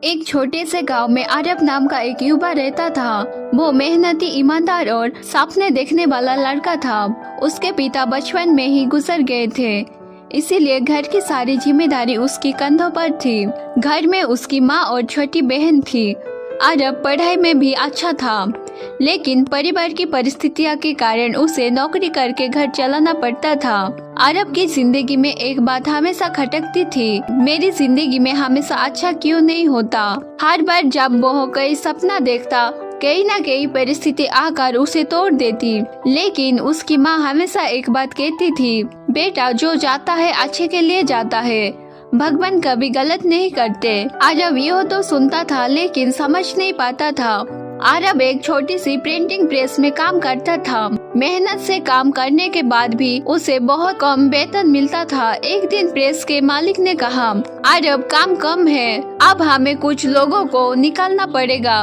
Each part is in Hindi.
एक छोटे से गांव में आरब नाम का एक युवा रहता था। वो मेहनती, ईमानदार और सपने देखने वाला लड़का था। उसके पिता बचपन में ही गुजर गए थे, इसीलिए घर की सारी जिम्मेदारी उसकी कंधों पर थी। घर में उसकी माँ और छोटी बहन थी। आरब पढ़ाई में भी अच्छा था, लेकिन परिवार की परिस्थितियों के कारण उसे नौकरी करके घर चलाना पड़ता था। आरब की जिंदगी में एक बात हमेशा खटकती थी, मेरी जिंदगी में हमेशा अच्छा क्यों नहीं होता। हर बार जब वो कोई सपना देखता, कहीं न कहीं परिस्थिति आकर उसे तोड़ देती। लेकिन उसकी माँ हमेशा एक बात कहती थी, बेटा जो जाता है अच्छे के लिए जाता है, भगवान कभी गलत नहीं करते। आरब यह तो सुनता था, लेकिन समझ नहीं पाता था। आरब एक छोटी सी प्रिंटिंग प्रेस में काम करता था। मेहनत से काम करने के बाद भी उसे बहुत कम वेतन मिलता था। एक दिन प्रेस के मालिक ने कहा, आरब काम कम है, अब हमें कुछ लोगों को निकालना पड़ेगा,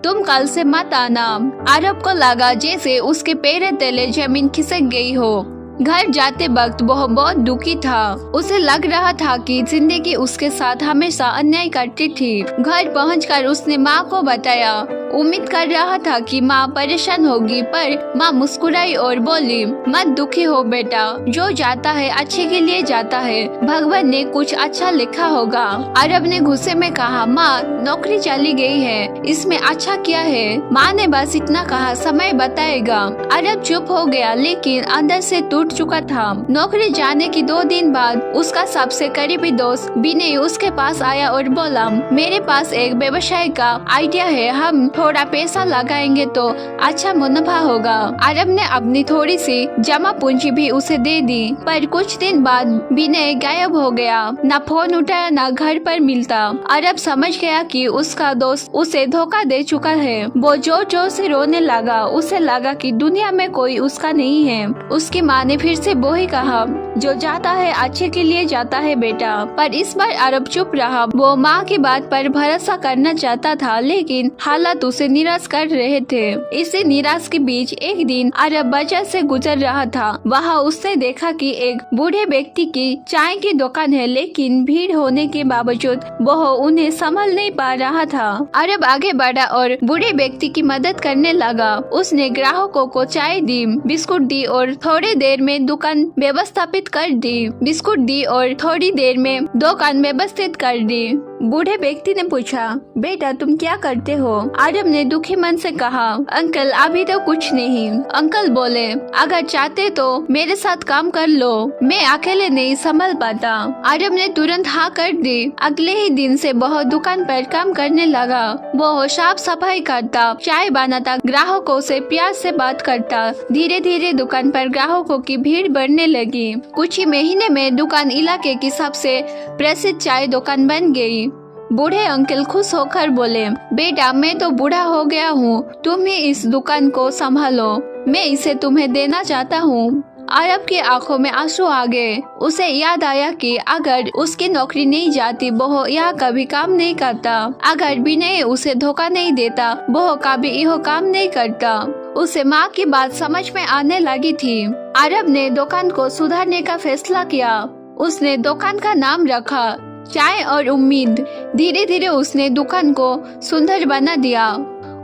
तुम कल से मत आना। आरब को लगा जैसे उसके पैर तले जमीन खिसक गई हो। घर जाते वक्त वह बहुत दुखी था। उसे लग रहा था कि जिंदगी उसके साथ हमेशा अन्याय करती थी। घर पहुंचकर उसने माँ को बताया। उम्मीद कर रहा था कि माँ परेशान होगी, पर माँ मुस्कुराई और बोली, मत दुखी हो बेटा, जो जाता है अच्छे के लिए जाता है, भगवान ने कुछ अच्छा लिखा होगा। अरब ने गुस्से में कहा, माँ नौकरी चली गई है, इसमें अच्छा क्या है। माँ ने बस इतना कहा, समय बताएगा। अरब चुप हो गया, लेकिन अंदर से टूट चुका था। नौकरी जाने की 2 दिन बाद उसका सबसे करीबी दोस्त विनय उसके पास आया और बोला, मेरे पास एक व्यवसाय का आइडिया है, हम थोड़ा पैसा लगाएंगे तो अच्छा मुनाफा होगा। अरब ने अपनी थोड़ी सी जमा पूंजी भी उसे दे दी, पर कुछ दिन बाद विनय गायब हो गया। न फोन उठाया, न घर पर मिलता। अरब समझ गया कि उसका दोस्त उसे धोखा दे चुका है। वो जोर जोर से रोने लगा। उसे लगा कि दुनिया में कोई उसका नहीं है। उसकी माँ ने फिर से वो ही कहा, जो जाता है अच्छे के लिए जाता है बेटा। पर इस बार अरब चुप रहा। वो माँ की बात पर भरोसा करना चाहता था, लेकिन हालात उसे निराश कर रहे थे। इसी निराश के बीच एक दिन अरब बाजार से गुजर रहा था। वहाँ उसने देखा कि एक बूढ़े व्यक्ति की चाय की दुकान है, लेकिन भीड़ होने के बावजूद वह उन्हें संभाल नहीं पा रहा था। अरब आगे बढ़ा और बूढ़े व्यक्ति की मदद करने लगा। उसने ग्राहकों को चाय दी, बिस्कुट दी और थोड़ी देर में दुकान व्यवस्थापित कर दी। बिस्कुट दी और थोड़ी देर में दुकान व्यवस्थित कर दी। बूढ़े व्यक्ति ने पूछा, बेटा तुम क्या करते हो? अरब ने दुखी मन से कहा, अंकल अभी तो कुछ नहीं। अंकल बोले, अगर चाहते तो मेरे साथ काम कर लो, मैं अकेले नहीं संभल पाता। अरब ने तुरंत हाँ कर दी। अगले ही दिन से वह दुकान पर काम करने लगा। वो साफ सफाई करता, चाय बनाता, ग्राहकों से प्यार से बात करता। धीरे धीरे दुकान पर ग्राहकों की भीड़ बढ़ने लगी। कुछ ही महीने में दुकान इलाके की सबसे प्रसिद्ध चाय दुकान बन गई। बूढ़े अंकल खुश होकर बोले, बेटा मैं तो बूढ़ा हो गया हूँ, तुम ही इस दुकान को संभालो, मैं इसे तुम्हें देना चाहता हूँ। अरब की आंखों में आंसू आ गए। उसे याद आया कि अगर उसकी नौकरी नहीं जाती वो यह कभी काम नहीं करता। अगर विनय उसे धोखा नहीं देता वो कभी यह काम नहीं करता। उसे माँ की बात समझ में आने लगी थी। अरब ने दुकान को सुधारने का फैसला किया। उसने दुकान का नाम रखा, चाय और उम्मीद। धीरे धीरे उसने दुकान को सुंदर बना दिया।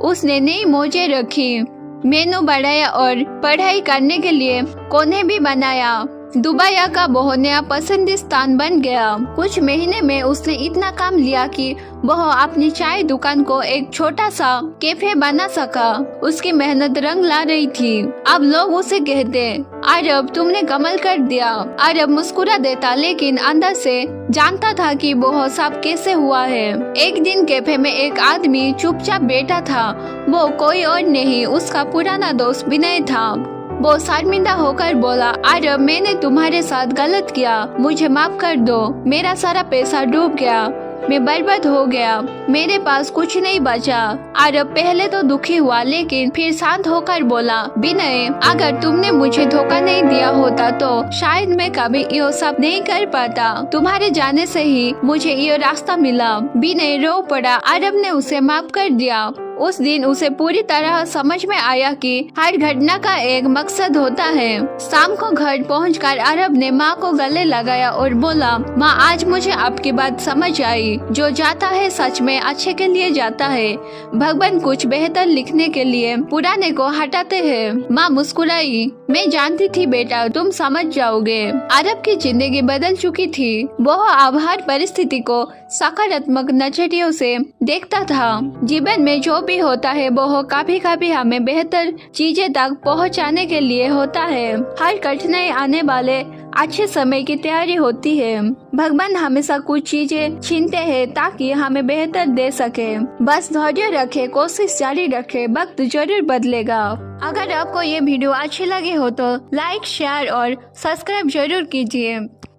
उसने नई मोजे रखी, मेनू बढ़ाया और पढ़ाई करने के लिए कोने भी बनाया। दुबई का बहुत नया पसंदीदा स्थान बन गया। कुछ महीने में उसने इतना काम लिया कि वह अपनी चाय दुकान को एक छोटा सा कैफे बना सका। उसकी मेहनत रंग ला रही थी। अब लोग उसे कहते, अरब तुमने कमाल कर दिया। अरब मुस्कुरा देता, लेकिन अंदर से जानता था कि वह सब कैसे हुआ है। एक दिन कैफे में एक आदमी चुपचाप बैठा था। वो कोई और नहीं, उसका पुराना दोस्त विनय था। वो शर्मिंदा होकर बोला, अरब मैंने तुम्हारे साथ गलत किया, मुझे माफ कर दो। मेरा सारा पैसा डूब गया, मैं बर्बाद हो गया, मेरे पास कुछ नहीं बचा। अरब पहले तो दुखी हुआ, लेकिन फिर शांत होकर बोला, विनय अगर तुमने मुझे धोखा नहीं दिया होता तो शायद मैं कभी ये सब नहीं कर पाता। तुम्हारे जाने से ही मुझे ये रास्ता मिला। विनय रो पड़ा। अरब ने उसे माफ कर दिया। उस दिन उसे पूरी तरह समझ में आया कि हर घटना का एक मकसद होता है। शाम को घर पहुंचकर अरब ने माँ को गले लगाया और बोला, माँ आज मुझे आपकी बात समझ आई, जो जाता है सच में अच्छे के लिए जाता है। भगवान कुछ बेहतर लिखने के लिए पुराने को हटाते हैं। माँ मुस्कुराई, मैं जानती थी बेटा तुम समझ जाओगे। अरब की जिंदगी बदल चुकी थी। वह अब हर परिस्थिति को सकारात्मक नजरियों से देखता था। जीवन में जो भी होता है वो कभी कभी हमें बेहतर चीजें तक पहुंचाने के लिए होता है। हर कठिनाई आने वाले अच्छे समय की तैयारी होती है। भगवान हमेशा कुछ चीजें छीनते हैं ताकि हमें बेहतर दे सके। बस धैर्य रखे, कोशिश जारी रखे, वक्त जरूर बदलेगा। अगर आपको ये वीडियो अच्छी लगी हो तो लाइक, शेयर और सब्सक्राइब जरूर कीजिए।